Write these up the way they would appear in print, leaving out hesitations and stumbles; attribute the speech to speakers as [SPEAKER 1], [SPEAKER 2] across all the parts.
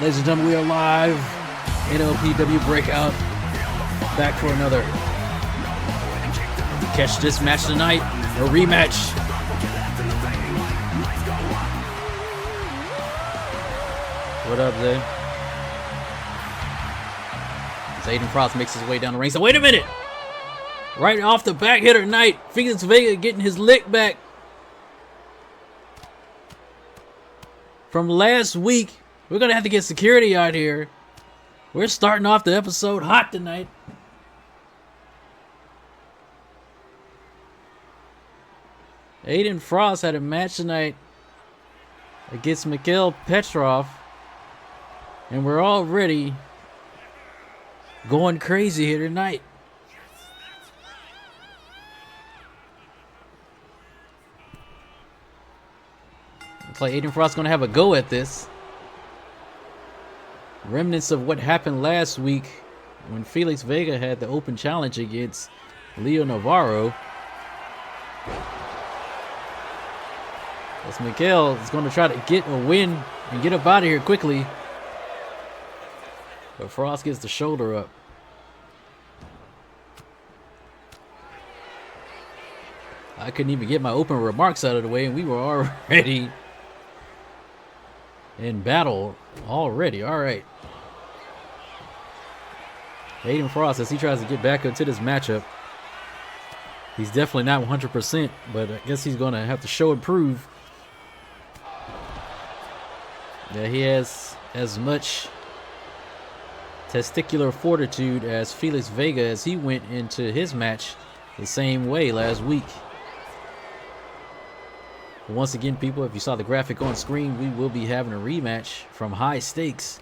[SPEAKER 1] Ladies and gentlemen, we are live. NLPW Breakout. Back for another. Catch this match tonight. A rematch. What up, Zay? As Aiden Frost makes his way down the ring. So wait a minute. Right off the back hitter tonight. Felix Vega getting his lick back from last week. We're going to have to get security out here. We're starting off the episode hot tonight. Aiden Frost had a match tonight against Mikhail Petrov. And we're already going crazy here tonight. Looks like Aiden Frost is going to have a go at this. Remnants of what happened last week when Felix Vega had the open challenge against Leo Navarro. As Mikhail is going to try to get a win and get up out of here quickly. But Frost gets the shoulder up. I couldn't even get my open remarks out of the way, and we were already in battle already. All right. Aiden Frost, as he tries to get back into this matchup. He's definitely not 100%, but I guess he's going to have to show and prove that he has as much testicular fortitude as Felix Vega as he went into his match the same way last week. But once again, people, if you saw the graphic on screen, we will be having a rematch from High Stakes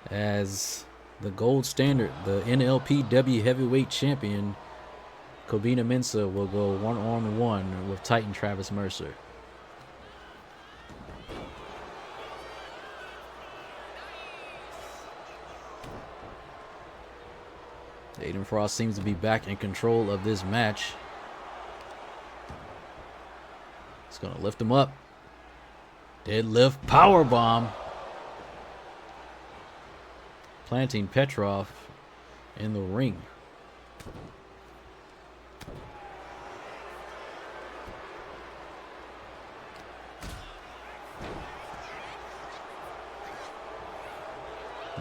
[SPEAKER 1] as the gold standard, the NLPW heavyweight champion, Kobina Mensah, will go one-on-one with Titan Travis Mercer. Aiden Frost seems to be back in control of this match. He's going to lift him up. Deadlift powerbomb. Planting Petrov in the ring.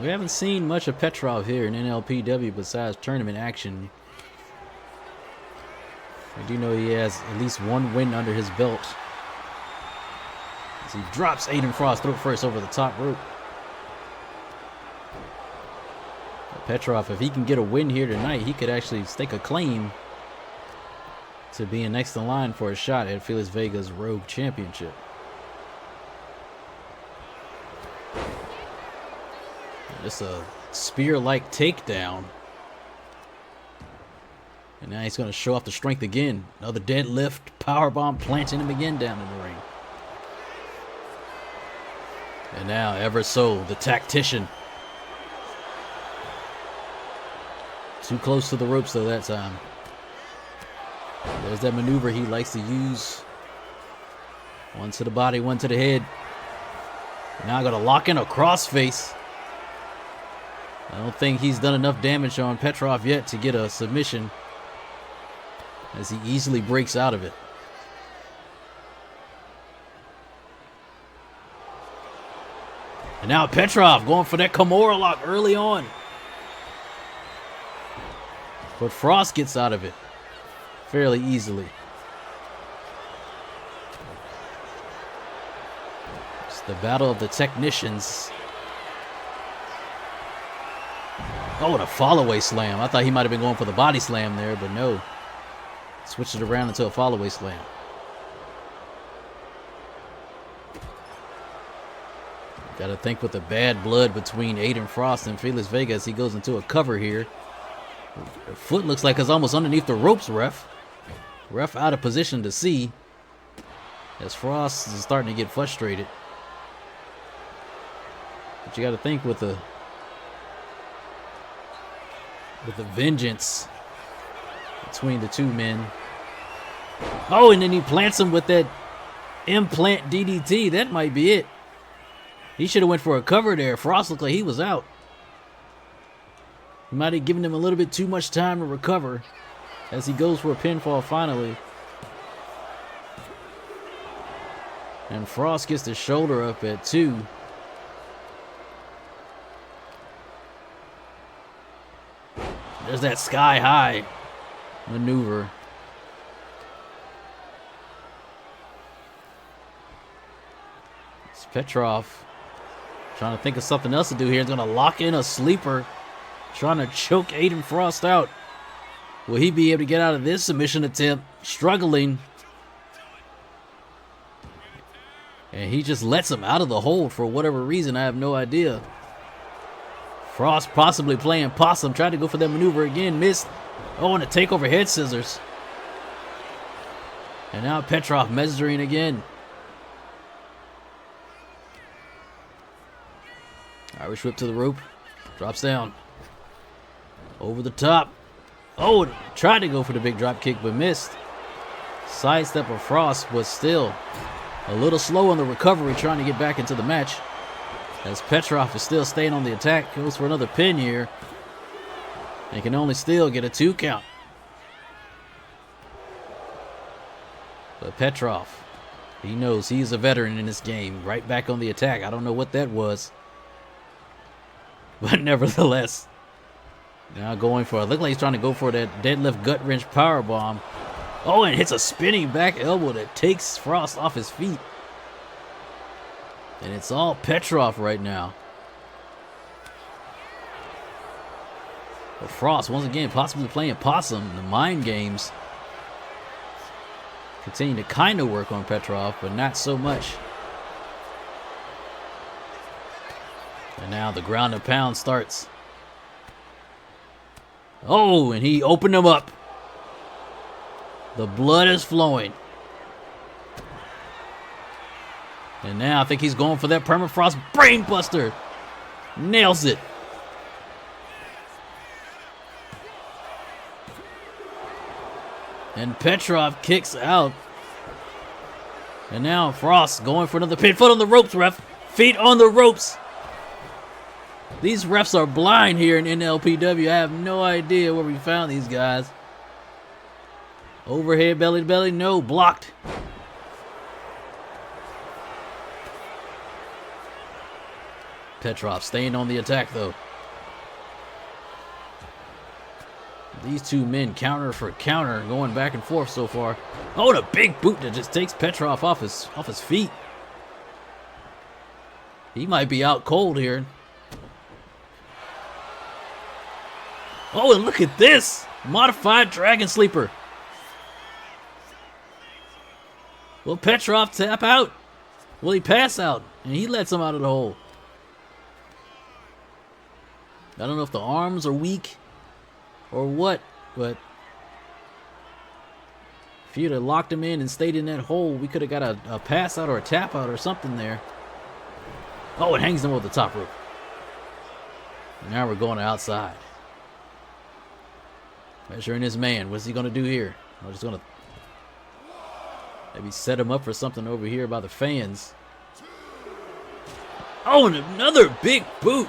[SPEAKER 1] We haven't seen much of Petrov here in NLPW besides tournament action. I do know he has at least one win under his belt. As he drops Aiden Frost throat first over the top rope. But Petrov, if he can get a win here tonight, he could actually stake a claim to being next in line for a shot at Felix Vega's Rogue Championship. Just a spear-like takedown. And now he's going to show off the strength again. Another deadlift, powerbomb, planting him again down in the ring. And now, ever so, the tactician. Too close to the ropes, though, that time. There's that maneuver he likes to use. One to the body, one to the head. Now going to lock in a crossface. I don't think he's done enough damage on Petrov yet to get a submission, as he easily breaks out of it. And now Petrov going for that Kimura lock early on. But Frost gets out of it fairly easily. It's the battle of the technicians. Oh, and a fall-away slam. I thought he might have been going for the body slam there, but no. Switched it around into a fall-away slam. Got to think with the bad blood between Aiden Frost and Felix Vega as he goes into a cover here. The foot looks like it's almost underneath the ropes, ref. Ref out of position to see, as Frost is starting to get frustrated. But you got to think with the vengeance between the two men. Oh, and then he plants him with that implant DDT. That might be it. He should have went for a cover there. Frost looked like he was out. He might have given him a little bit too much time to recover as he goes for a pinfall finally. And Frost gets the shoulder up at 2. There's that sky high maneuver. It's Petrov trying to think of something else to do here. He's going to lock in a sleeper, trying to choke Aiden Frost out. Will he be able to get out of this submission attempt? Struggling. And he just lets him out of the hold for whatever reason. I have no idea. Frost possibly playing possum. Tried to go for that maneuver again. Missed. Oh, and a takeover head scissors. And now Petrov measuring again. Irish whip to the rope. Drops down. Over the top. Oh, tried to go for the big drop kick, but missed. Sidestep of Frost was still a little slow on the recovery, trying to get back into the match. As Petrov is still staying on the attack. Goes for another pin here. And can only still get a 2 count. But Petrov, he knows he's a veteran in this game. Right back on the attack. I don't know what that was. But nevertheless. Now going for it. Look like he's trying to go for that deadlift gut wrench powerbomb. Oh, and hits a spinning back elbow that takes Frost off his feet. And it's all Petrov right now. But Frost, once again, possibly playing possum. The mind games continue to kind of work on Petrov, but not so much. And now the ground and pound starts. Oh, and he opened him up. The blood is flowing. And now I think he's going for that permafrost brainbuster. Nails it. And Petrov kicks out. And now Frost going for another pin. Foot on the ropes, ref. Feet on the ropes. These refs are blind here in NLPW. I have no idea where we found these guys. Overhead belly to belly. No, blocked. Petrov staying on the attack, though. These two men counter for counter, going back and forth so far. Oh, and a big boot that just takes Petrov off his feet. He might be out cold here. Oh, and look at this! Modified Dragon Sleeper. Will Petrov tap out? Will he pass out? And he lets him out of the hole. I don't know if the arms are weak or what, but if you'd have locked him in and stayed in that hole, we could have got a pass out or a tap out or something there. Oh, it hangs him over the top rope. And now we're going outside. Measuring his man. What's he going to do here? I'm just going to maybe set him up for something over here by the fans. Oh, and another big boot.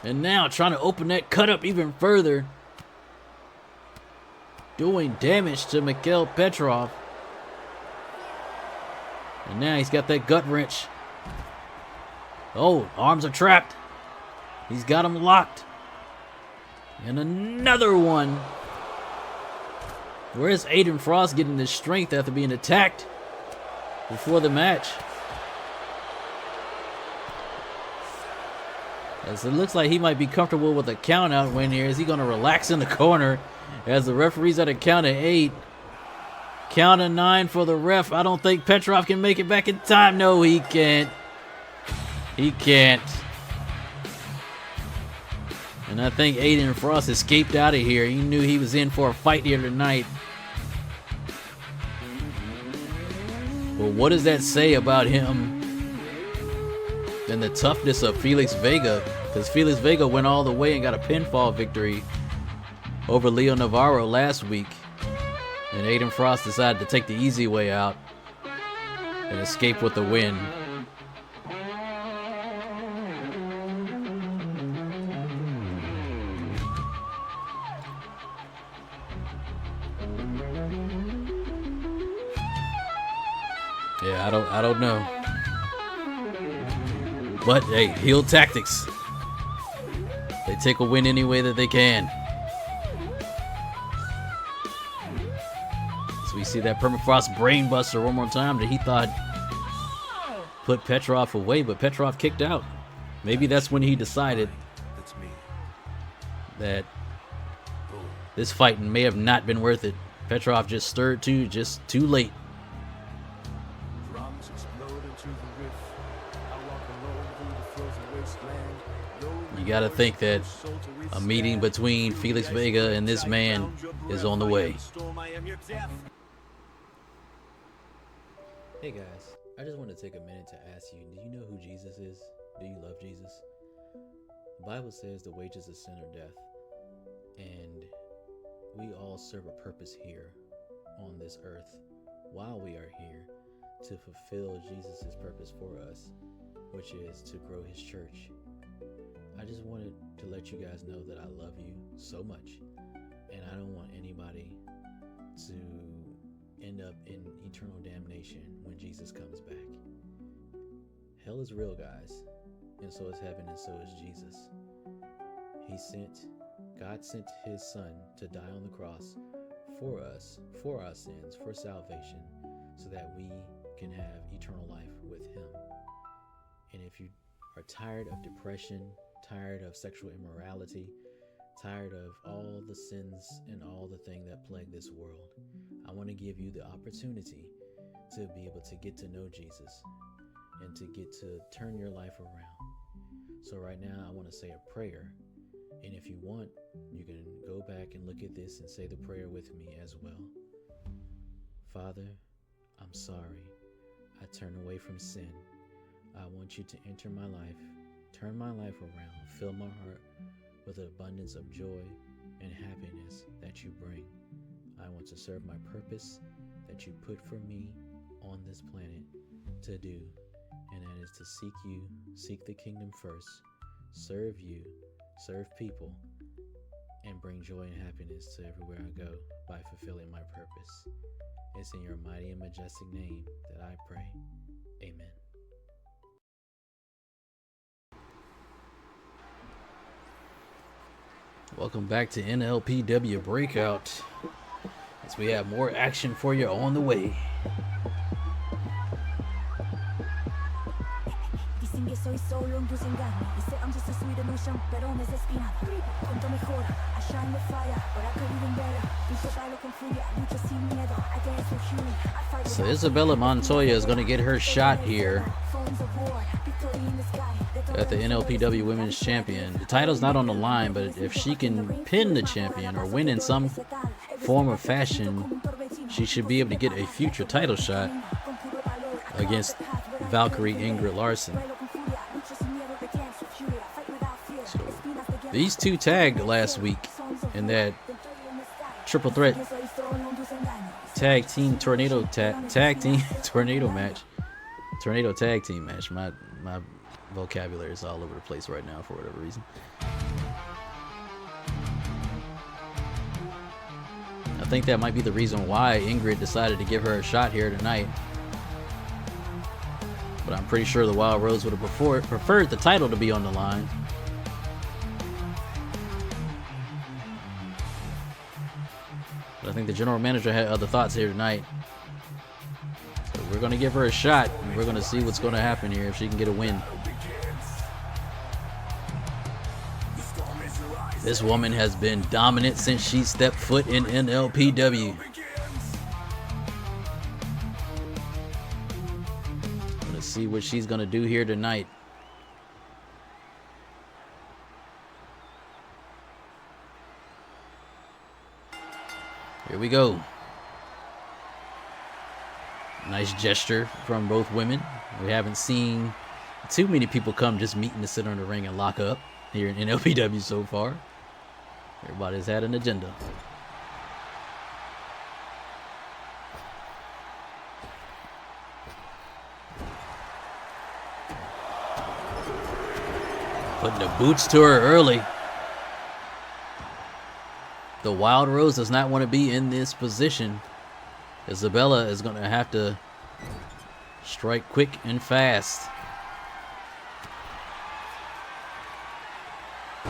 [SPEAKER 1] And now trying to open that cut up even further. Doing damage to Mikhail Petrov. And now he's got that gut wrench. Oh, arms are trapped. He's got him locked. And another one. Where's Aiden Frost getting this strength after being attacked before the match? As it looks like he might be comfortable with a count out win here. Is he going to relax in the corner as the referee's at a count of 8? Count of 9 for the ref. I don't think Petrov can make it back in time. No, he can't. He can't. And I think Aiden Frost escaped out of here. He knew he was in for a fight here tonight. Well, what does that say about him and the toughness of Felix Vega? Because Felix Vega went all the way and got a pinfall victory over Leo Navarro last week. And Aiden Frost decided to take the easy way out. and escape with the win. Yeah, I don't know. But hey, heel tactics. They take a win any way that they can. So we see that permafrost brainbuster one more time that he thought put Petrov away, but Petrov kicked out. Maybe that's when he decided that this fight may have not been worth it. Petrov just stirred too, just too late. You gotta think that a meeting between Felix Vega and this man is on the way. Hey guys, I just want to take a minute to ask you, do you know who Jesus is? Do you love Jesus? The Bible says the wages of sin are death. And we all serve a purpose here on this earth while we are here to fulfill Jesus' purpose for us, which is to grow his church. I just wanted to let you guys know that I love you so much, and I don't want anybody to end up in eternal damnation when Jesus comes back. Hell is real, guys, and so is heaven, and so is Jesus. God sent his son to die on the cross for us, for our sins, for salvation, so that we can have eternal life with him. And if you are tired of depression, tired of sexual immorality, tired of all the sins and all the things that plague this world, I want to give you the opportunity to be able to get to know Jesus and to get to turn your life around. So right now I want to say a prayer, and if you want, you can go back and look at this and say the prayer with me as well. Father, I'm sorry. I turn away from sin. I want you to enter my life, turn my life around, fill my heart with an abundance of joy and happiness that you bring. I want to serve my purpose that you put for me on this planet to do, and that is to seek you, seek the kingdom first, serve you, serve people, and bring joy and happiness to everywhere I go by fulfilling my purpose. It's in your mighty and majestic name that I pray. Amen. Welcome back to NLPW Breakout, as we have more action for you on the way. So Isabella Montoya is going to get her shot here at the NLPW Women's Champion. The title's not on the line, but if she can pin the champion or win in some form or fashion, she should be able to get a future title shot against Valkyrie Ingrid Larson. So these two tagged last week in that triple threat tag team tornado tag team tornado match, tornado tag team match. My vocabulary is all over the place right now for whatever reason. I think that might be the reason why Ingrid decided to give her a shot here tonight. But I'm pretty sure the Wild Rose would have preferred the title to be on the line. But I think the general manager had other thoughts here tonight. So we're going to give her a shot, and we're going to see what's going to happen here if she can get a win. This woman has been dominant since she stepped foot in NLPW. Let's see what she's going to do here tonight. Here we go. Nice gesture from both women. We haven't seen too many people come just meeting to sit on the ring and lock up here in NLPW so far. Everybody's had an agenda. Putting the boots to her early. The Wild Rose does not want to be in this position. Isabella is going to have to strike quick and fast.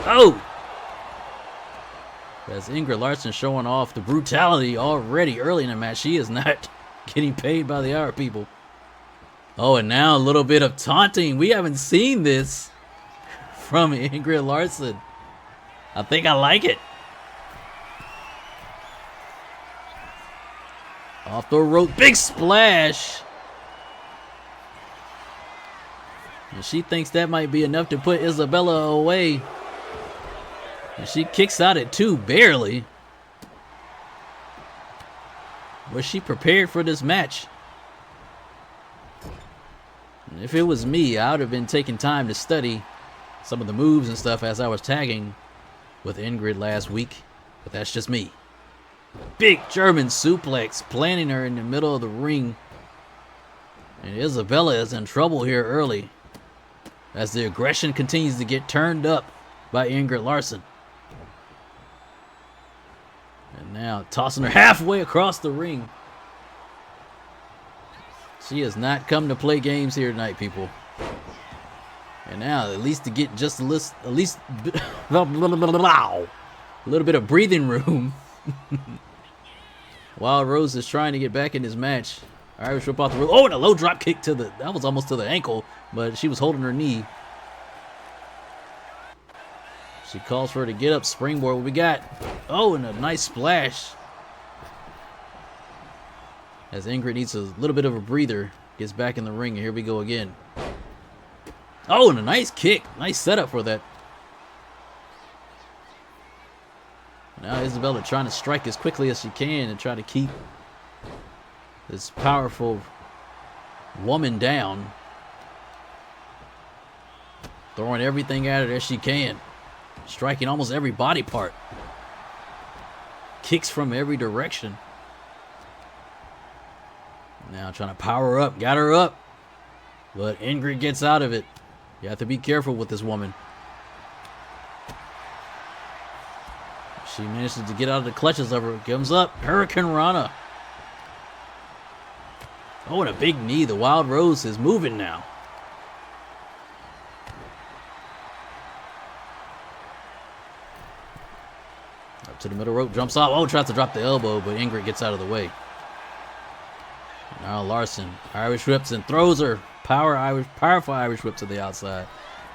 [SPEAKER 1] Oh! As Ingrid Larson showing off the brutality already early in the match. She is not getting paid by the hour, people. Oh, and now a little bit of taunting. We haven't seen this from Ingrid Larson. I think I like it. Off the rope, big splash. And she thinks that might be enough to put Isabella away. And she kicks out at 2, barely. Was she prepared for this match? And if it was me, I would have been taking time to study some of the moves and stuff as I was tagging with Ingrid last week. But that's just me. Big German suplex, planting her in the middle of the ring. And Isabella is in trouble here early as the aggression continues to get turned up by Ingrid Larson. And now tossing her halfway across the ring. She has not come to play games here tonight, people. And now, at least to get just a little bit of breathing room. Wild Rose is trying to get back in this match. Irish whip off the rope. Oh, and a low drop kick to the, that was almost to the ankle, but she was holding her knee. She calls for her to get up, springboard. What we got? Oh, and a nice splash. As Ingrid needs a little bit of a breather, gets back in the ring, and here we go again. Oh, and a nice kick. Nice setup for that. Now Isabella trying to strike as quickly as she can and try to keep this powerful woman down. Throwing everything at her as she can. Striking almost every body part. Kicks from every direction. Now trying to power her up. Got her up. But Ingrid gets out of it. You have to be careful with this woman. She manages to get out of the clutches of her. Comes up. Hurricane Rana. Oh, and a big knee. The Wild Rose is moving now. Up to the middle rope. Jumps off. Oh, tries to drop the elbow, but Ingrid gets out of the way. Now Larson. Irish whips and throws her. Powerful Irish whip to the outside.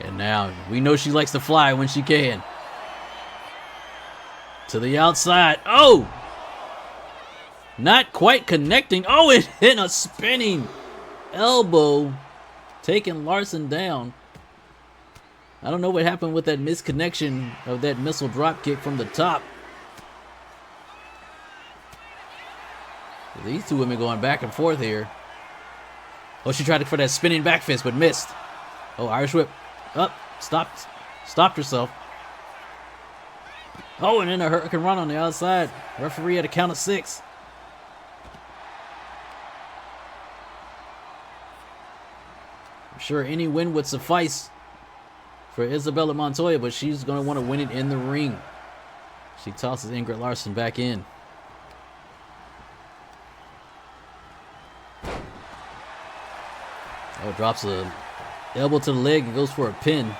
[SPEAKER 1] And now we know she likes to fly when she can. To the outside. Oh! Not quite connecting. Oh, it hit a spinning elbow. Taking Larson down. I don't know what happened with that misconnection of that missile drop kick from the top. These two women going back and forth here. Oh, she tried for that spinning back fist, but missed. Oh, Irish whip. Up. Stopped herself. Oh, and then a Hurricane Run on the outside. Referee at a count of 6. I'm sure any win would suffice for Isabella Montoya, but she's going to want to win it in the ring. She tosses Ingrid Larson back in. Oh, drops a elbow to the leg and goes for a pin.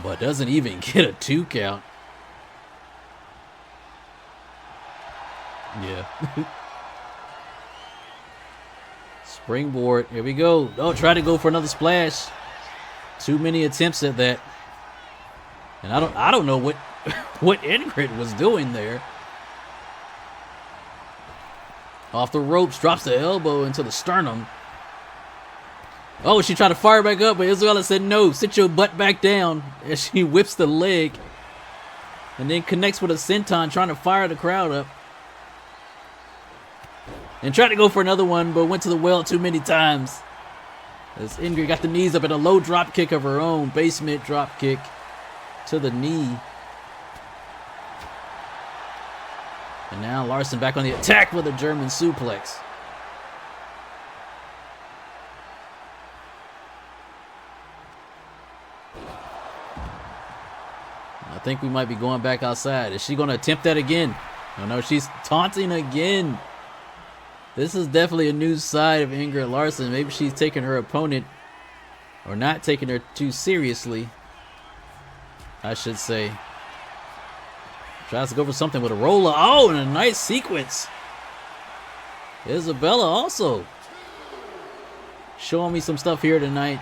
[SPEAKER 1] But doesn't even get a 2 count. Yeah. Springboard. Here we go. Oh, try to go for another splash. Too many attempts at that. And I don't know what Ingrid was doing there. Off the ropes, drops the elbow into the sternum. Oh, she tried to fire back up, but Isabella said no, sit your butt back down. As she whips the leg. And then connects with a senton, trying to fire the crowd up. And tried to go for another one, but went to the well too many times. As Ingrid got the knees up in a low drop kick of her own. Basement drop kick to the knee. And now Larson back on the attack with a German suplex. think we might be going back outside. Is she going to attempt that again? Oh no, she's taunting again. This is definitely a new side of Ingrid Larson. Maybe she's taking her opponent, or not taking her too seriously, I should say. Tries to go for something with a roller. Oh, and a nice sequence. Isabella also showing me some stuff here tonight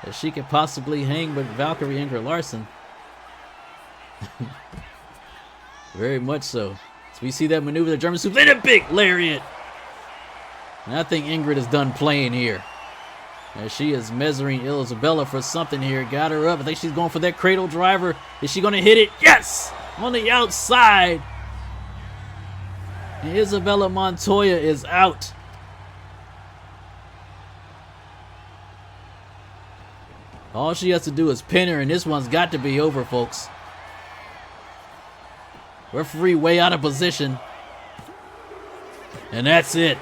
[SPEAKER 1] that she could possibly hang with Valkyrie Ingrid Larson. Very much so. So we see that maneuver, the German suplex, and a big lariat. And I think Ingrid is done playing here. As she is measuring Isabella for something here. Got her up. I think she's going for that cradle driver. Is she going to hit it? Yes! On the outside. And Isabella Montoya is out. All she has to do is pin her, and this one's got to be over, folks. Referee way out of position. And that's it.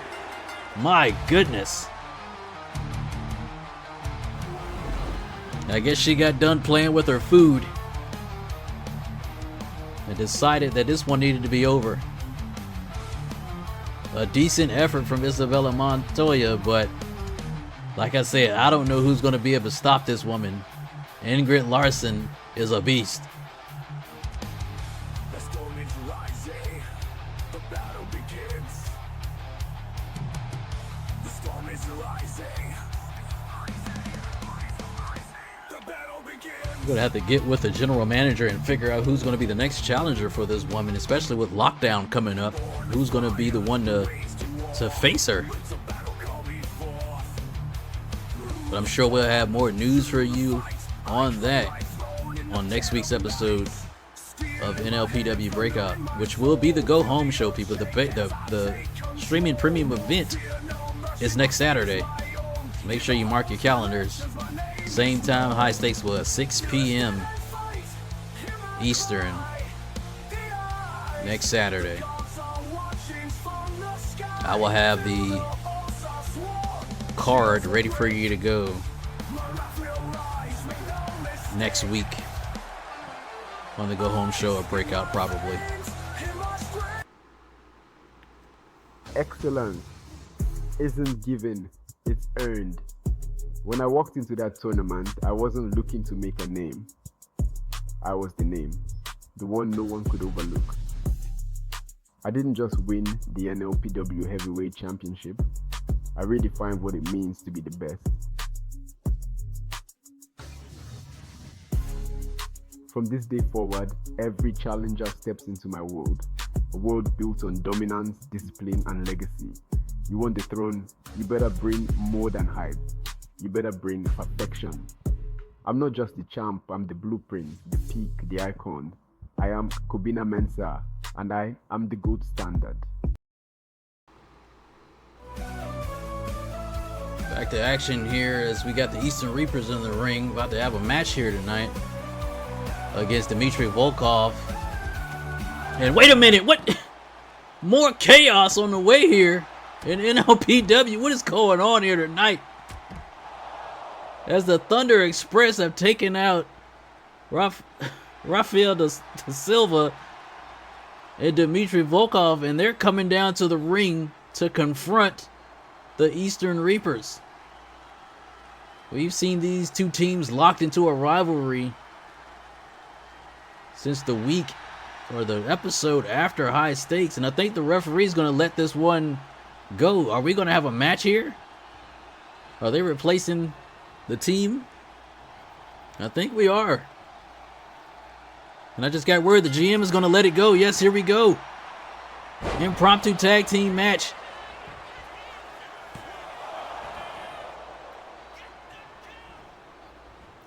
[SPEAKER 1] My goodness. I guess she got done playing with her food and decided that this one needed to be over. A decent effort from Isabella Montoya, but like I said, I don't know who's going to be able to stop this woman. Ingrid Larson is a beast. We're going to have to get with the general manager and figure out who's going to be the next challenger for this woman, especially with lockdown coming up. Who's going to be the one to face her? But I'm sure we'll have more news for you on that on next week's episode of NLPW Breakout, which will be the go home show, people. The streaming premium event is next Saturday. Make sure you mark your calendars. Same time, high stakes was 6 p.m. Eastern next Saturday. I will have the card ready for you to go next week on the go home show or Breakout, probably.
[SPEAKER 2] Excellence isn't given, it's earned. When I walked into that tournament, I wasn't looking to make a name. I was the name, the one no one could overlook. I didn't just win the NLPW Heavyweight Championship, I redefined what it means to be the best. From this day forward, every challenger steps into my world, a world built on dominance, discipline, and legacy. You want the throne, you better bring more than hype. You better bring perfection. I'm not just the champ, I'm the blueprint, the peak, the icon. I am Kobina Mensah, and I am the gold standard.
[SPEAKER 1] Back to action here as we got the Eastern Reapers in the ring. About to have a match here tonight against Dmitry Volkov. And wait a minute, what? More chaos on the way here in NLPW. What is going on here tonight? As the Thunder Express have taken out Rafael da Silva and Dmitry Volkov, and they're coming down to the ring to confront the Eastern Reapers. We've seen these two teams locked into a rivalry since the week or the episode after High Stakes, and I think the referee is going to let this one go. Are we going to have a match here? Are they replacing the team? I think we are. And I just got word the GM is going to let it go. Yes, here we go. Impromptu tag team match.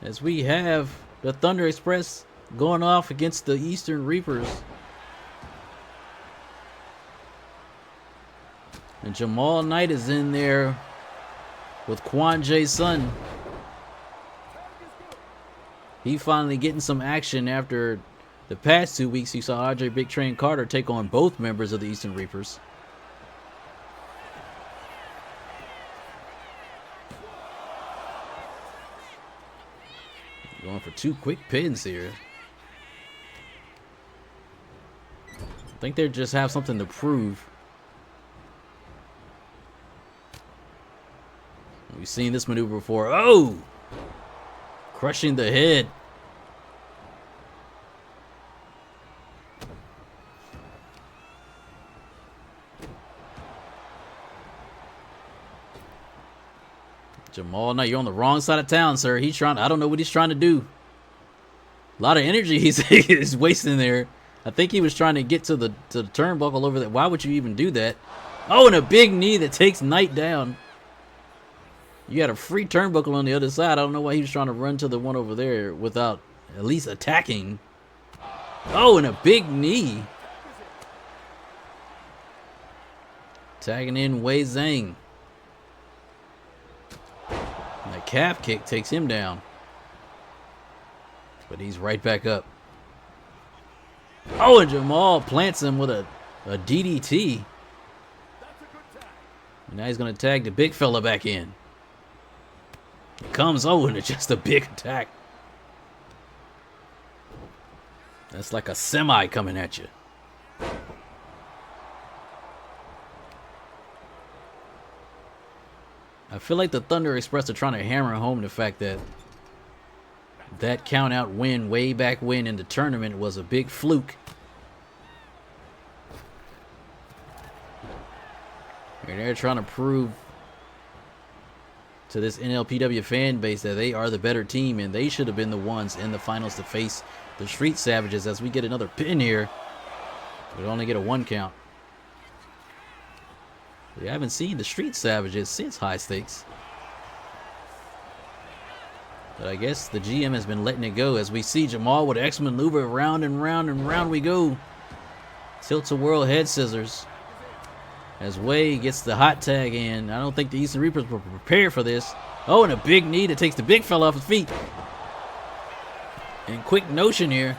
[SPEAKER 1] As we have the Thunder Express going off against the Eastern Reapers. And Jamal Knight is in there with Quan Jay's son. He finally getting some action after the past 2 weeks. You saw RJ Big Train Carter take on both members of the Eastern Reapers. Going for 2 quick pins here. I think they just have something to prove. We've seen this maneuver before. Oh! Crushing the head. Jamal, no, you're on the wrong side of town, sir. He's trying. I don't know what he's trying to do. A lot of energy he's wasting there. I think he was trying to get to the turnbuckle over there. Why would you even do that? Oh, and a big knee that takes Knight down. You had a free turnbuckle on the other side. I don't know why he was trying to run to the one over there without at least attacking. Oh, and a big knee. Tagging in Wei Zhang. And the calf kick takes him down. But he's right back up. Oh, and Jamal plants him with a DDT. And now he's going to tag the big fella back in. Here comes Owen, it's just a big attack. That's like a semi coming at you. I feel like the Thunder Express are trying to hammer home the fact that that count out win way back when in the tournament was a big fluke. And they're trying to prove to this NLPW fan base that they are the better team and they should have been the ones in the finals to face the Street Savages. As we get another pin here, we only get a 1 count. We haven't seen the Street Savages since High Stakes. But I guess the GM has been letting it go as we see Jamal with an X maneuver. Round and round and round we go. Tilt-a-whirl head scissors. As Wei gets the hot tag in. I don't think the Eastern Reapers were prepared for this. Oh, and a big knee that takes the big fella off his feet. And quick notion here.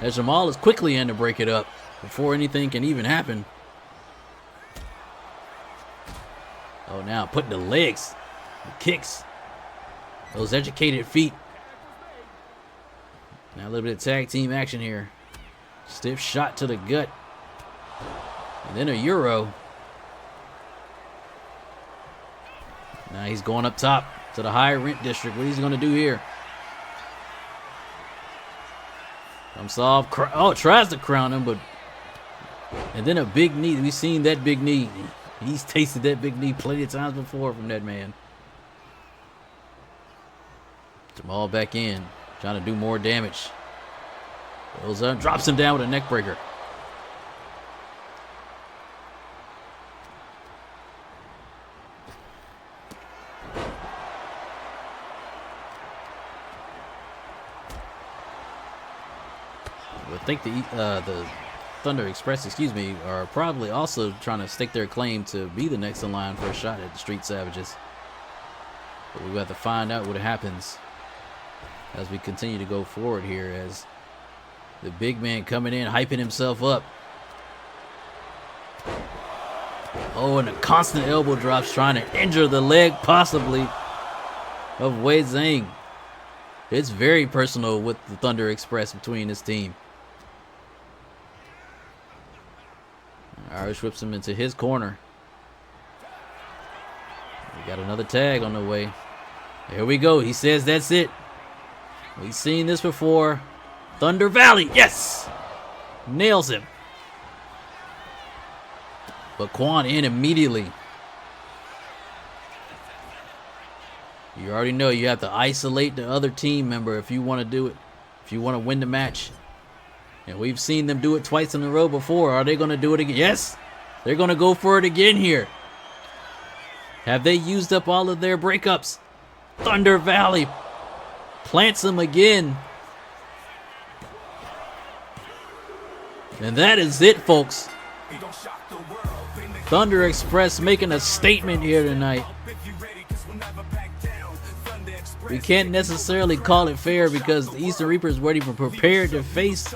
[SPEAKER 1] As Jamal is quickly in to break it up before anything can even happen. Oh, now putting the legs, the kicks. Those educated feet. Now a little bit of tag team action here. Stiff shot to the gut. And then a Euro. Now he's going up top to the high rent district. What is he going to do here? Comes off. Oh, tries to crown him, but... And then a big knee. We've seen that big knee. He's tasted that big knee plenty of times before from that man. Jamal back in, trying to do more damage. Goes up, drops him down with a neck breaker. I think the Thunder Express, are probably also trying to stake their claim to be the next in line for a shot at the Street Savages. But we have to find out what happens as we continue to go forward here, as the big man coming in, hyping himself up. Oh, and a constant elbow drops, trying to injure the leg, possibly, of Wei Zhang. It's very personal with the Thunder Express between this team. Irish whips him into his corner. We got another tag on the way. Here we go. He says that's it. We've seen this before. Thunder Valley. Yes! Nails him. But Quan in immediately. You already know you have to isolate the other team member if you want to do it. If you want to win the match. And we've seen them do it twice in a row before. Are they going to do it again? Yes! They're going to go for it again here. Have they used up all of their breakups? Thunder Valley plants them again. And that is it, folks. Thunder Express making a statement here tonight. We can't necessarily call it fair because the Eastern Reapers weren't even prepared to face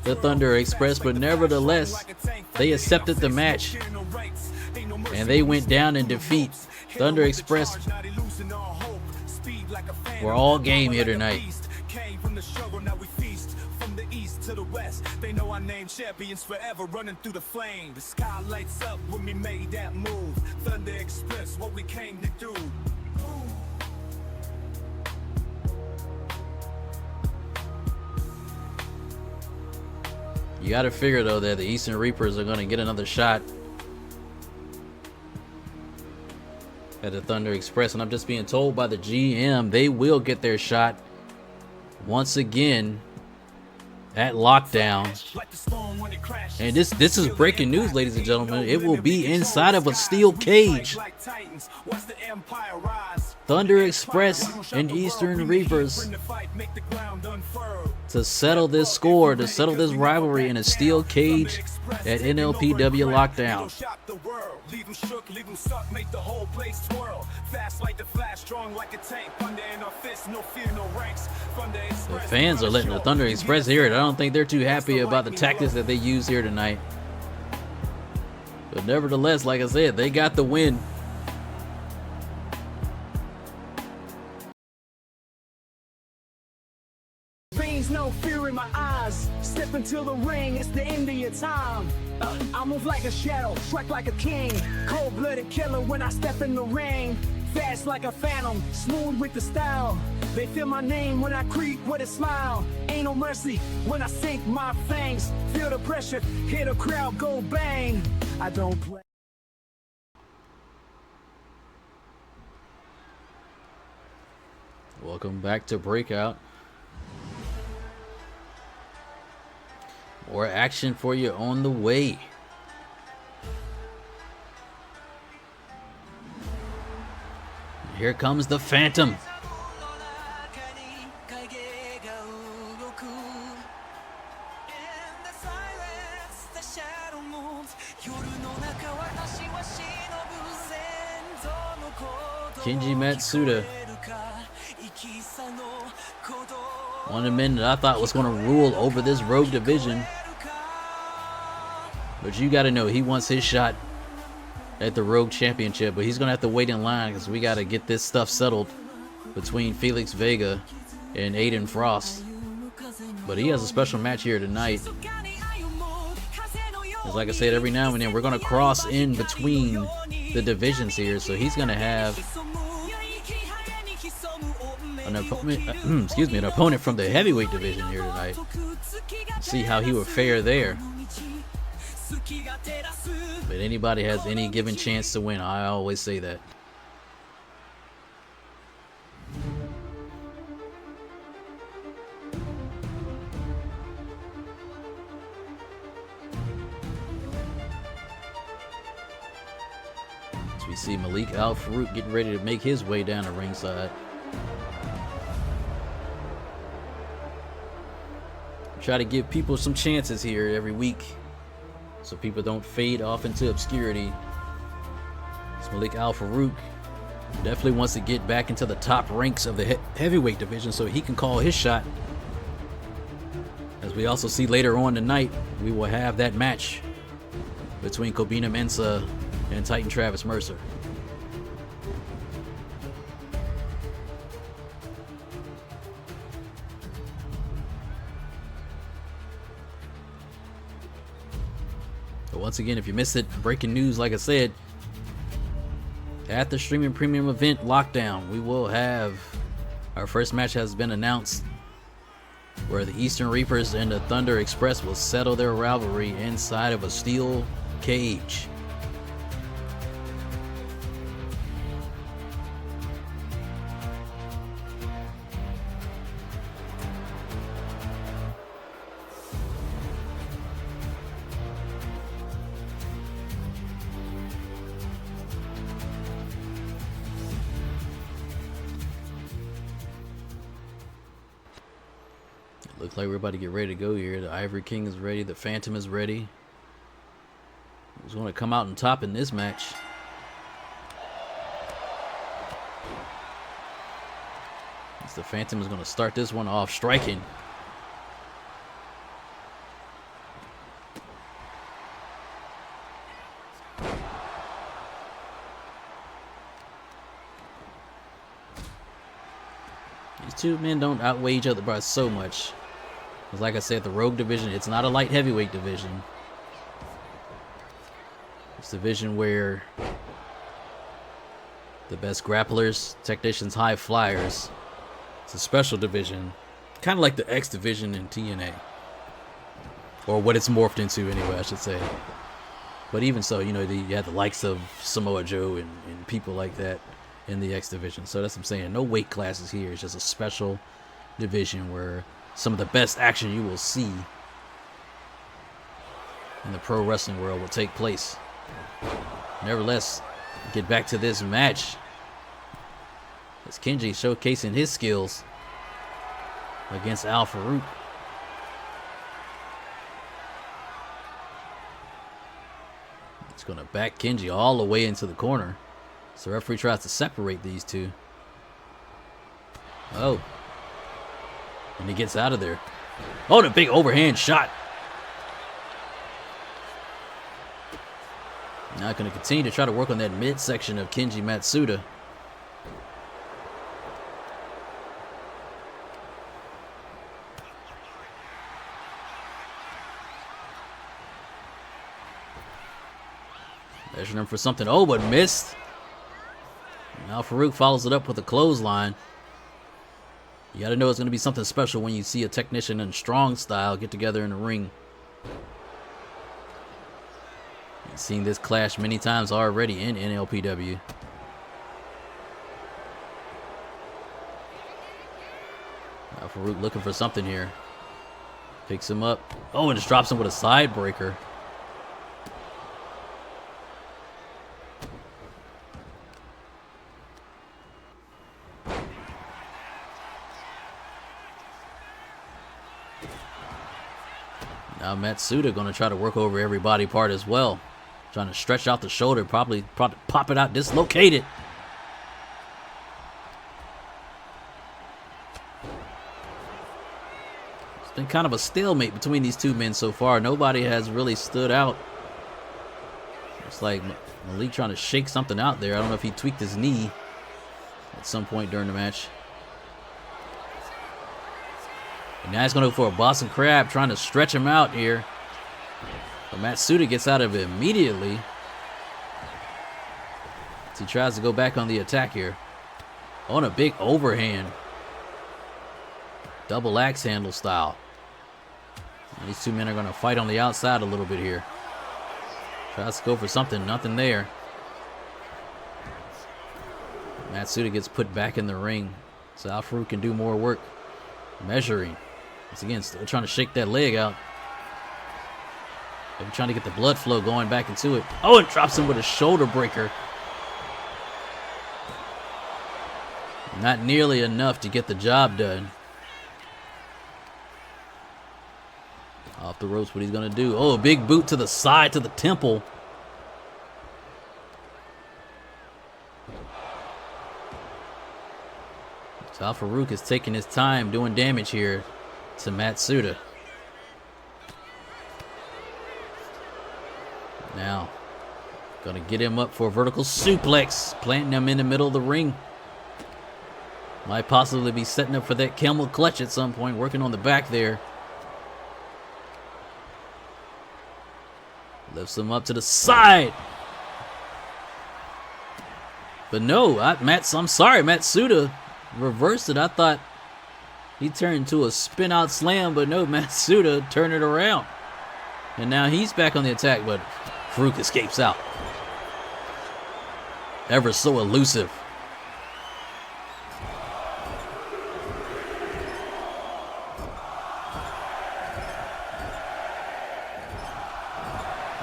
[SPEAKER 1] the Thunder Express, but nevertheless, they accepted the match and they went down in defeat. Thunder Express were all game here tonight.
[SPEAKER 3] from the struggle, now we feast. From the east to the west, they know our name. Champions forever, running through the flame. The sky lights up when we made that move. Thunder Express, what we came to do.
[SPEAKER 1] You got to figure, though, that the Eastern Reapers are going to get another shot at the Thunder Express. And I'm just being told by the GM they will get their shot once again at Lockdown. And this is breaking news, ladies and gentlemen. It will be inside of a steel cage. Thunder Express and Eastern Reapers to settle this score, to settle this rivalry in a steel cage at NLPW Lockdown. The fans are letting the Thunder Express hear it. I don't think they're too happy about the tactics that they use here tonight. But nevertheless, like I said, they got the win.
[SPEAKER 4] No fear in my eyes. Step into the ring, it's the end of your time. I move like a shadow, strike like a king. Cold-blooded killer when I step in the ring. Fast like a phantom, smooth with the style. They feel my name when I creep with a smile. Ain't no mercy when I sink my fangs. Feel the pressure, hear the crowd go bang. I don't play.
[SPEAKER 1] Welcome back to Breakout. More action for you on the way. Here comes the Phantom. Kenji Matsuda. One of the men that I thought was going to rule over this Rogue division. But you got to know he wants his shot at the Rogue Championship. But he's going to have to wait in line because we got to get this stuff settled between Felix Vega and Aiden Frost. But he has a special match here tonight. Because like I said, every now and then we're going to cross in between the divisions here. So he's going to have an opponent from the heavyweight division here tonight. See how he would fare there. But anybody has any given chance to win. I always say that. So we see Malik Al-Farouk getting ready to make his way down the ringside. Try to give people some chances here every week so people don't fade off into obscurity. It's Malik Al-Farouk definitely wants to get back into the top ranks of the heavyweight division so he can call his shot. As we also see later on tonight, we will have that match between Kobina Mensah and Titan Travis Mercer. Once again, if you missed it, breaking news, like I said, at the Streaming Premium event Lockdown, we will have our first match has been announced where the Eastern Reapers and the Thunder Express will settle their rivalry inside of a steel cage. Looks like we're about to get ready to go here. The Ivory King is ready. The Phantom is ready. Who's going to come out on top in this match? The Phantom is going to start this one off striking. two men don't outweigh each other by so much. Because like I said, the Rogue division, it's not a light heavyweight division. It's a division where the best grapplers, technicians, high flyers. It's a special division. Kind of like the X division in TNA. Or what it's morphed into anyway, I should say. But even so, you know, you have the likes of Samoa Joe and people like that in the X division. So that's what I'm saying. No weight classes here. It's just a special division where some of the best action you will see in the pro wrestling world will take place. Nevertheless, get back to this match. As Kenji showcasing his skills against Al Farouk. He's going to back Kenji all the way into the corner. So the referee tries to separate these two. Oh. And he gets out of there. Oh, the big overhand shot. Now going to continue to try to work on that midsection of Kenji Matsuda. Measuring him for something. Oh, but missed. Now Farouk follows it up with a clothesline. You got to know it's going to be something special when you see a technician in strong style get together in the ring. You've seen this clash many times already in NLPW. Now Farouk looking for something here. Picks him up. Oh, and just drops him with a side breaker. Now Matsuda going to try to work over every body part as well. Trying to stretch out the shoulder, probably pop it out, dislocate it. It's been kind of a stalemate between these two men so far. Nobody has really stood out. It's like Malik trying to shake something out there. I don't know if he tweaked his knee at some point during the match. And now he's going to go for a Boston Crab, trying to stretch him out here. But Matsuda gets out of it immediately. As he tries to go back on the attack here. On a big overhand. Double axe handle style. And these two men are going to fight on the outside a little bit here. Tries to go for something, nothing there. Matsuda gets put back in the ring. So Al Farouk can do more work. Measuring. Once again, still trying to shake that leg out. Maybe trying to get the blood flow going back into it. Oh, and drops him with a shoulder breaker. Not nearly enough to get the job done. Off the ropes, what he's going to do. Oh, a big boot to the side, to the temple. So Al Farouk is taking his time doing damage here to Matsuda. Now, gonna get him up for a vertical suplex, planting him in the middle of the ring. Might possibly be setting up for that camel clutch at some point, working on the back there. Lifts him up to the side. But no, I'm sorry, Matsuda reversed it. I thought he turned into a spin out slam, but no, Matsuda turned it around. And now he's back on the attack, but Farouk escapes out. Ever so elusive.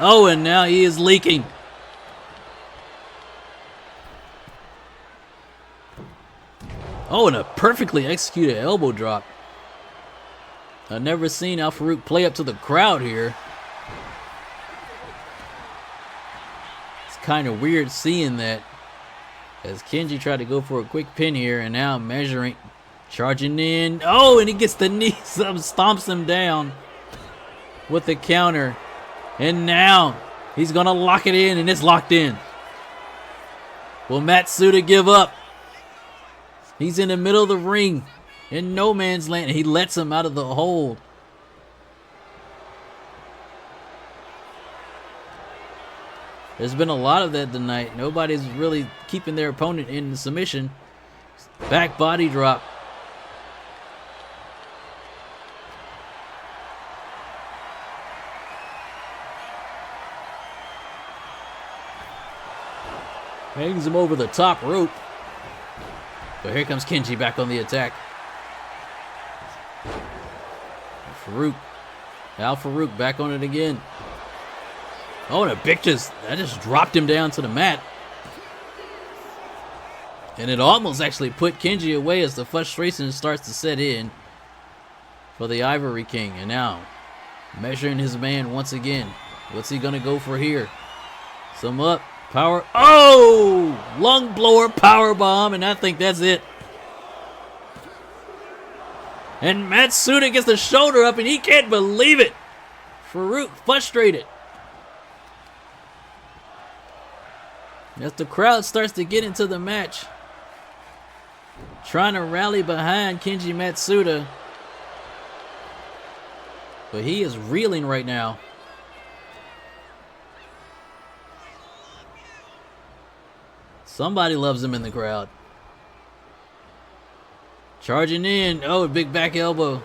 [SPEAKER 1] Oh, and now he is leaking. Oh, and a perfectly executed elbow drop. I've never seen Al Farouk play up to the crowd here. It's kind of weird seeing that. As Kenji tried to go for a quick pin here, and now measuring, charging in. Oh, and he gets the knees up, stomps him down with the counter. And now he's going to lock it in, and it's locked in. Will Matsuda give up? He's in the middle of the ring. in no man's land. He lets him out of the hole. There's been a lot of that tonight. Nobody's really keeping their opponent in submission. Back body drop. Hangs him over the top rope. But here comes Kenji back on the attack. Farouk. Al Farouk back on it again. Oh, and that just dropped him down to the mat. And it almost actually put Kenji away as the frustration starts to set in for the Ivory King. And now, measuring his man once again. What's he going to go for here? Some up. Power. Oh! Lung blower power bomb. And I think that's it. And Matsuda gets the shoulder up and he can't believe it. Farouk frustrated. As the crowd starts to get into the match, trying to rally behind Kenji Matsuda, but he is reeling right now. Somebody loves him in the crowd. Charging in. Oh, a big back elbow.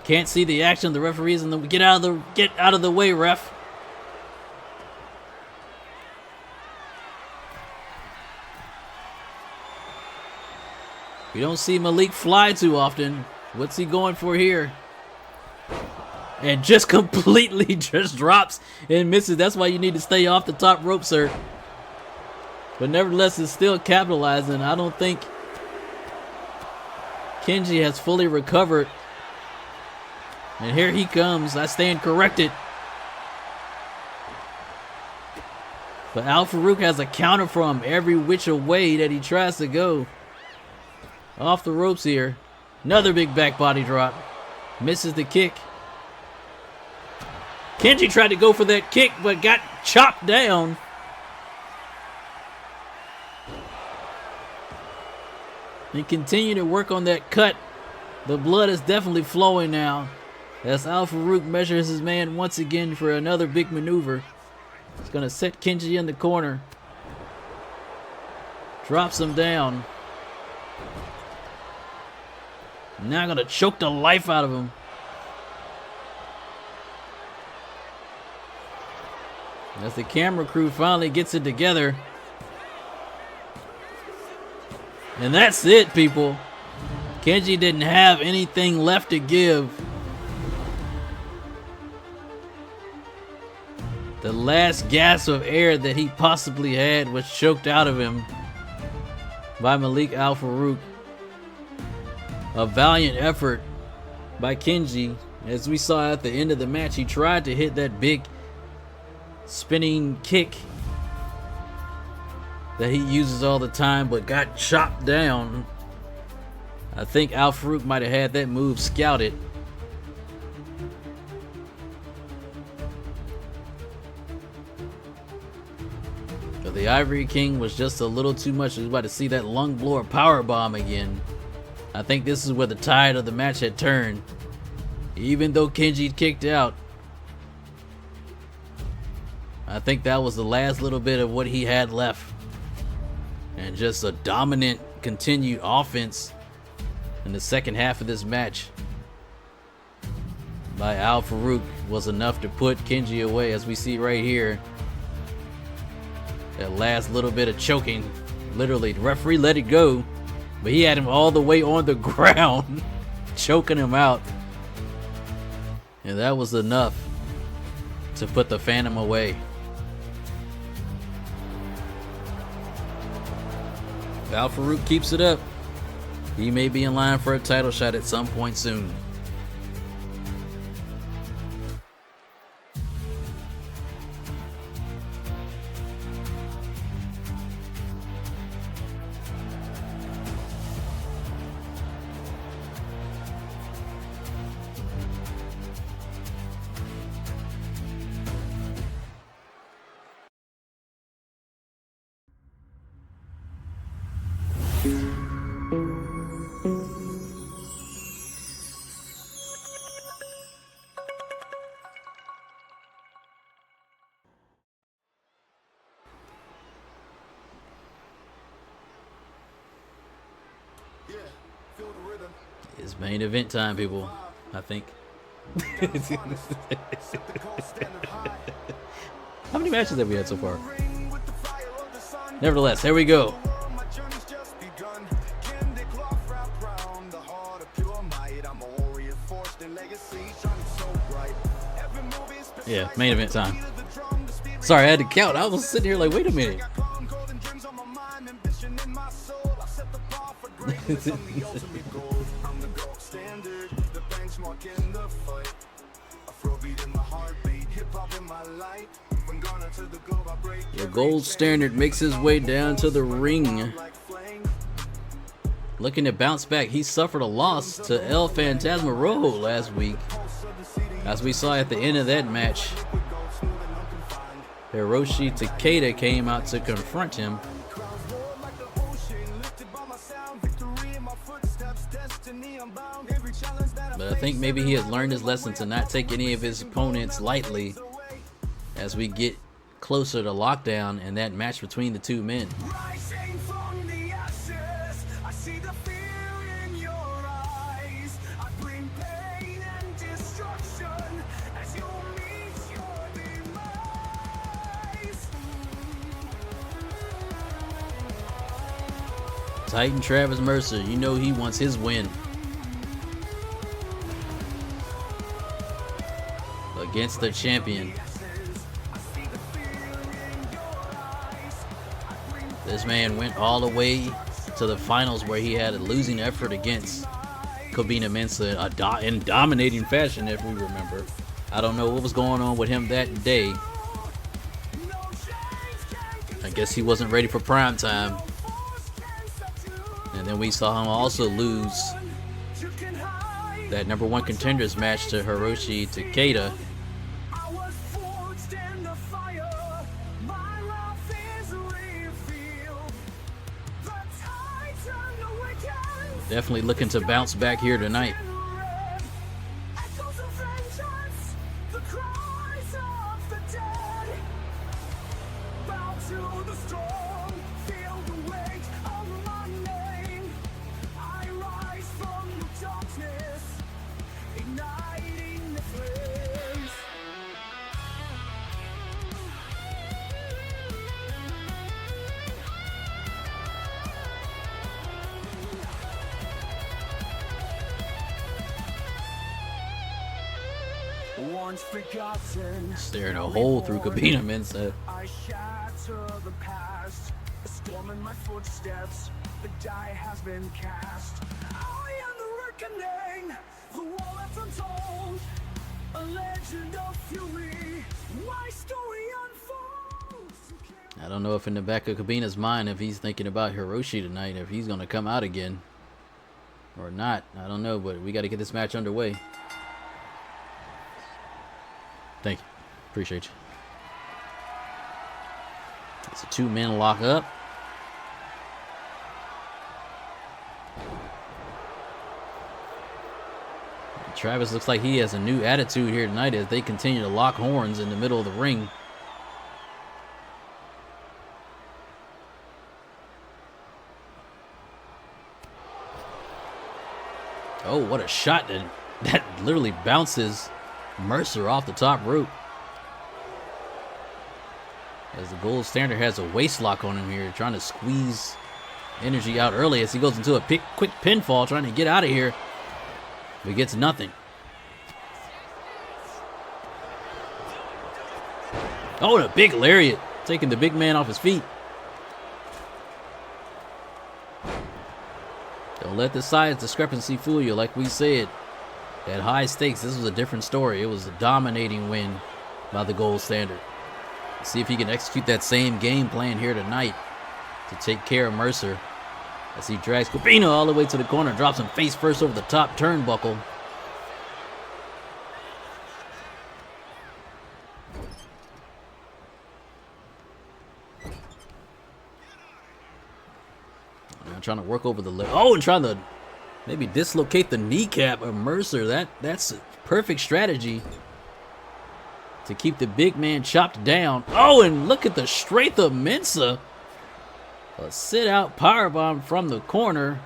[SPEAKER 1] Can't see the action. The referee's in the get out of the way, ref. We don't see Malik fly too often. What's he going for here? And just completely just drops and misses. That's why you need to stay off the top rope, sir. But nevertheless, it's still capitalizing. I don't think Kenji has fully recovered. And here he comes. I stand corrected. But Al Farouk has a counter from every which way that he tries to go. Off the ropes here. Another big back body drop. Misses the kick. Kenji tried to go for that kick, but got chopped down. And continue to work on that cut. The blood is definitely flowing now. As Al Farouk measures his man once again for another big maneuver. He's going to set Kenji in the corner. Drops him down. Now going to choke the life out of him. As the camera crew finally gets it together. And that's it, people. Kenji didn't have anything left to give. The last gasp of air that he possibly had was choked out of him by Malik Al Farouk. A valiant effort by Kenji. As we saw at the end of the match, he tried to hit that big spinning kick that he uses all the time, but got chopped down. I think Al Farouk might have had that move scouted. But the Ivory King was just a little too much. We was about to see that lung blower power bomb again. I think this is where the tide of the match had turned. Even though Kenji kicked out, I think that was the last little bit of what he had left. And just a dominant continued offense in the second half of this match by Al Farouk was enough to put Kenji away, as we see right here. That last little bit of choking. Literally, the referee let it go, but he had him all the way on the ground, choking him out. And that was enough to put the Phantom away. Al Farouk keeps it up. He may be in line for a title shot at some point soon. It's main event time, people. I think. How many matches have we had so far? Nevertheless, here we go. Yeah, main event time. Sorry, I had to count. I was sitting here like, wait a minute. The gold standard makes his way down to the ring. Looking to bounce back. He suffered a loss to El Fantasma Rojo last week. As we saw at the end of that match, Hiroshi Takeda came out to confront him. But I think maybe he has learned his lesson to not take any of his opponents lightly as we get closer to lockdown and that match between the two men. Titan Travis Mercer, you know he wants his win against the champion. This man went all the way to the finals where he had a losing effort against Kobina Mensah in dominating fashion, if we remember. I don't know what was going on with him that day. I guess he wasn't ready for prime time. And then we saw him also lose that #1 contenders match to Hiroshi Takeda. Definitely looking to bounce back here tonight. Staring a hole through Kobina Mensah.
[SPEAKER 4] I shatter the past, a storm in my footsteps, the die has been cast. I am the reckoning, the wall left untold, a legend of fury, my story unfolds.
[SPEAKER 1] I don't know if in the back of Kobina's mind, if he's thinking about Hiroshi tonight, if he's going to come out again or not. I don't know, but we got to get this match underway. Thank you. Appreciate you. It's a two-man lock up. Travis looks like he has a new attitude here tonight as they continue to lock horns in the middle of the ring. Oh, what a shot that literally bounces Mercer off the top rope. As the gold standard has a waist lock on him here, trying to squeeze energy out early as he goes into a quick pinfall, trying to get out of here, but gets nothing. Oh, and a big lariat, taking the big man off his feet. Don't let the size discrepancy fool you. Like we said, at high stakes, this was a different story. It was a dominating win by the gold standard. See if he can execute that same game plan here tonight to take care of Mercer as he drags Kobina all the way to the corner, drops him face first over the top turnbuckle. Now trying to work over the leg. Oh, and trying to maybe dislocate the kneecap of Mercer. That's a perfect strategy to keep the big man chopped down. Oh, and look at the strength of Mensah. A sit-out powerbomb from the corner.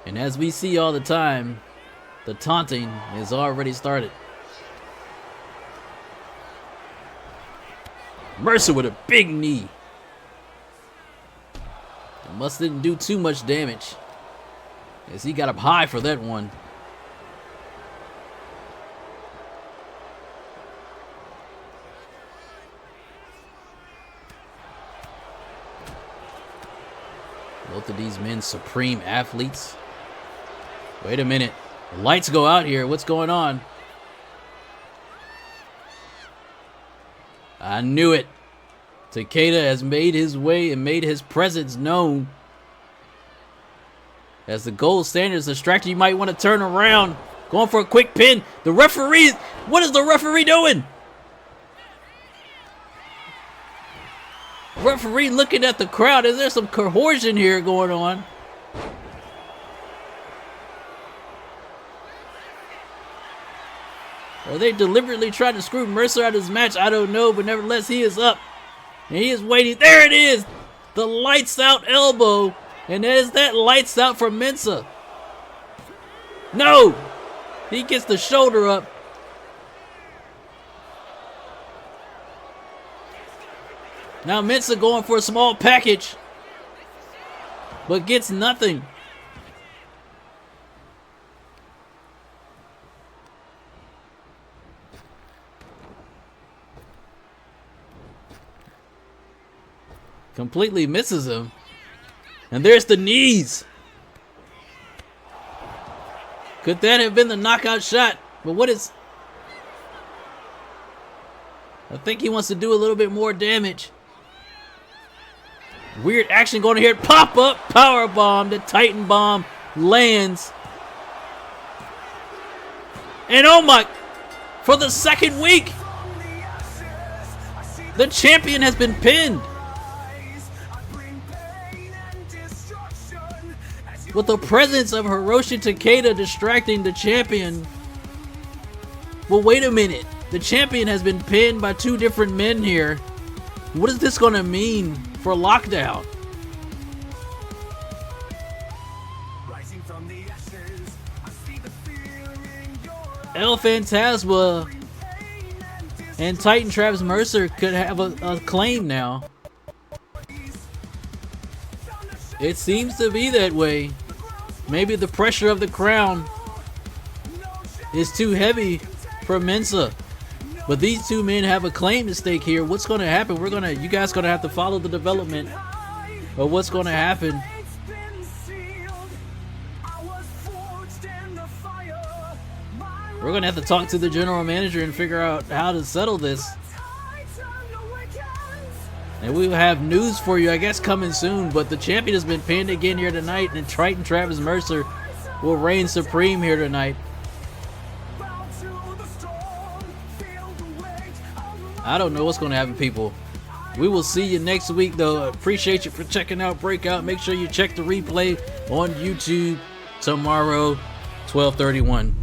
[SPEAKER 1] And as we see all the time, the taunting is already started. Mercer with a big knee. Must didn't do too much damage, as he got up high for that one. Both of these men supreme athletes. Wait a minute. The lights go out here. What's going on? I knew it. Takeda has made his way and made his presence known. As the gold standard is distracted, you might want to turn around. Going for a quick pin. The referee, what is the referee doing? Referee looking at the crowd. Is there some coercion here going on? Are they deliberately trying to screw Mercer out of his match? I don't know, but nevertheless, he is up. And he is waiting. There it is! The lights out elbow. And there's that lights out for Mensah. No! He gets the shoulder up. Now Mensah going for a small package. But gets nothing. Completely misses him. And there's the knees. Could that have been the knockout shot? But what is... I think he wants to do a little bit more damage. Weird action going here. Pop up. Power bomb. The Titan bomb lands. And oh my... For the second week, the champion has been pinned. With the presence of Hiroshi Takeda distracting the champion. Well, wait a minute. The champion has been pinned by two different men here. What is this going to mean for Lockdown? El Phantasma and Titan Travis Mercer could have a claim now. It seems to be that way. Maybe the pressure of the crown is too heavy for Mensah. But these two men have a claim to stake here. What's going to happen? You guys going to have to follow the development of what's going to happen. We're going to have to talk to the general manager and figure out how to settle this. And we will have news for you, I guess, coming soon. But the champion has been pinned again here tonight. And Titan Travis Mercer will reign supreme here tonight. I don't know what's going to happen, people. We will see you next week, though. Appreciate you for checking out Breakout. Make sure you check the replay on YouTube tomorrow, 12:31.